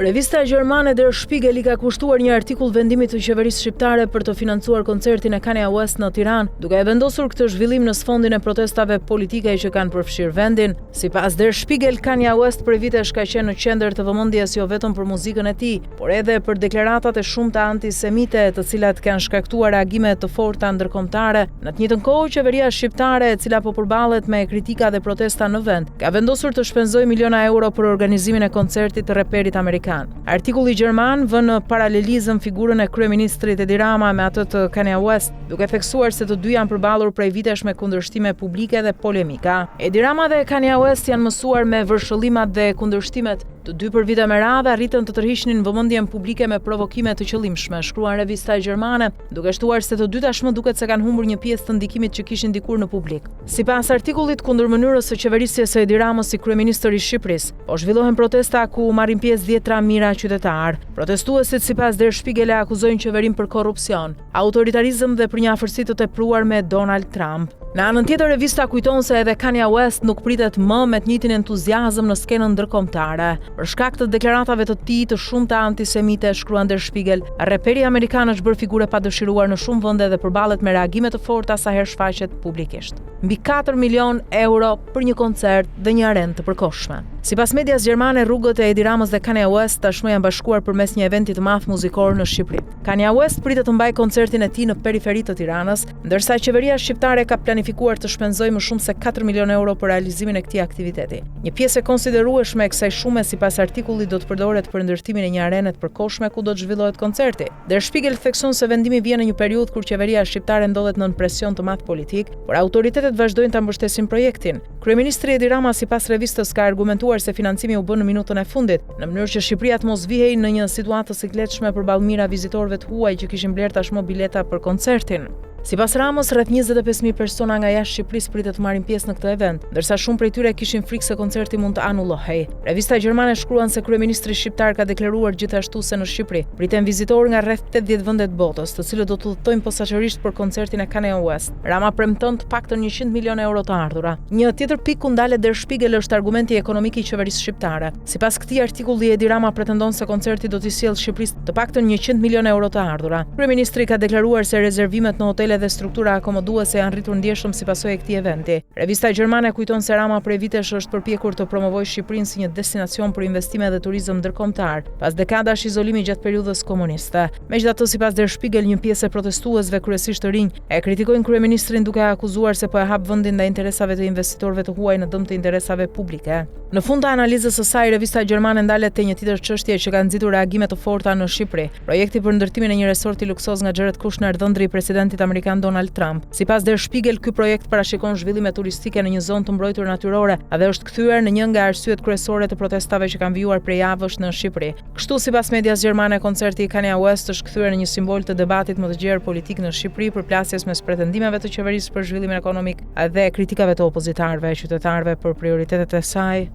Revista gjermane Der Spiegel I ka kushtuar një artikull vendimit të qeverisë shqiptare për të financuar koncertin e Kanye West në Tiranë, duke e vendosur këtë zhvillim në sfondin e protestave politike që kanë përfshirë vendin. Sipas Der Spiegel, Kanye West për vitesh ka qenë në qendër të vëmendjes jo vetëm për muzikën e tij, por edhe për deklaratat e shumta antisemite, të cilat kanë shkaktuar reagime të forta ndërkombëtare. Në të njëjtën kohë, qeveria shqiptare, e cila po përballet me kritika dhe protesta në vend, ka vendosur të shpenzojë miliona euro për organizimin e koncertit të reperit amerikan. Artikulli gjerman vën në paralelizëm figurën e kryeministrit Edi Rama me atë të Kanye West, duke theksuar se të dy janë përballur prej vitesh me kundërshtime publike dhe polemika. Edi Rama dhe Kanye West janë mësuar me vërshëllimat dhe kundërshtimet. Të dy për vite me radhë arritën të tërhiqnin vëmendjen publike me provokime të qëllimshme, shkruan revista gjermane, duke shtuar se të dy tashmë duket se kanë humbur një pjesë të ndikimit që kishin dikur në publik. Sipas artikullit, kundër mënyrës së qeverisjes së Edi Ramës si kryeministër I Shqipërisë, po zhvillohen protesta ku marrin pjesë 10 mijëra qytetar. Protestuesit sipas Der Spiegel akuzojnë qeverinë për korrupsion, autoritarizëm dhe për një afërsi të tepruar me Donald Trump. Në anën tjetër, revista kujton se edhe Kanye West nuk pritet më me të njëjtin entuziazëm në skenën ndërkombëtare. Për shkak të deklaratave të tij të shumta antisemite, shkruan Der Spiegel, reperi amerikan është bërë figure pa dëshiruar në shumë vende dhe përballet me reagime të forta sa herë shfaqet publikisht. Mbi 4 milion euro për një koncert dhe një arenë të përkohshme. Sipas medias gjermane, rrugët e Edi Ramës dhe Kanye West tashmë janë bashkuar përmes një eventi të madh muzikor në Shqipëri. Kanye West pritet të mbajë koncertin e tij në periferi të Tiranës, ndërsa qeveria shqiptare ka planifikuar të shpenzojë më shumë se 4 milion euro për realizimin e këtij aktiviteti. Një pjesë e konsiderueshme e kësaj sume sipas artikullit do të përdoret për ndërtimin e një arene të përkohshme ku do të zhvillohet koncerti. Der Spiegel thekson se vendimi vjen në një periudhë kur qeveria shqiptare ndodhet nën presion të madh politik, por autoritetet vazhdojnë ta mbështesin projektin. Kryeministri Edi Rama sipas revistës ka argumentuar se financimi u bë në minutën e fundit, në mënyrë që Shqipëria të mos vihej në një situatë të sikletshme përballë mira vizitorëve të huaj që kishin bler tashmë bileta për koncertin. Sipas Ramës, rreth 25.000 persona nga jashtë Shqipërisë pritet të marrin pjesë në këtë event, ndërsa shumë prej tyre kishin frikë se koncerti mund të anullohej. Revista gjermane shkruan se kryeministri shqiptar ka deklaruar gjithashtu se në Shqipëri priten vizitorë nga rreth 80 vende të botës, të cilët do të udhtojnë posaçërisht për koncertin e Kanye West. Rama premton të paktën 100 milionë euro të ardhura. Një tjetër pikë ku ndalet Der Spiegel është argumenti ekonomik I qeverisë shqiptare. Sipas këtij artikulli, Edi Rama pretendon se koncerti do t'i sjellë Shqipërisë të paktën 100 milionë euro të ardhura. Kryeministri ka deklaruar se rezervimet në hotel dhe struktura akomoduese janë rritur ndjeshëm si pasojë e këtij eventi. Revista gjermane kujton se Rama prej vitesh është përpjekur të promovojë Shqipërinë si një destinacion për investime dhe turizëm ndërkombëtar, pas dekadash izolimi gjatë periudhës komuniste. Megjithatë, sipas Der Spiegel, një pjesë e protestuesve, kryesisht të rinj, e kritikojnë kryeministrin duke akuzuar se po e hap vendin ndaj interesave të investitorëve të huaj në dëm të interesave publike. Në fund të analizës së saj, revista gjermane ndalet te një tjetër çështje që ka nxitur reagime të forta në Shqipëri, projekti për ndërtimin e një resorti luksoz nga Jared Kushner, dhëndri I presidentit amerikan Donald Trump. Sipas Der Spiegel, ky projekt parashikon zhvillime turistike në një zonë të mbrojtur natyrore dhe është kthyer në një nga arsyet kryesore të protestave që kanë vijuar prej javësh në Shqipëri. Kështu, sipas medias gjermane, koncerti I Kanye West është kthyer në një simbol të debatit më të gjerë politik në Shqipëri, përplasjes mes pretendimeve të qeverisë për zhvillimin ekonomik dhe kritikave të opozitarëve e qytetarëve për prioritetet e saj.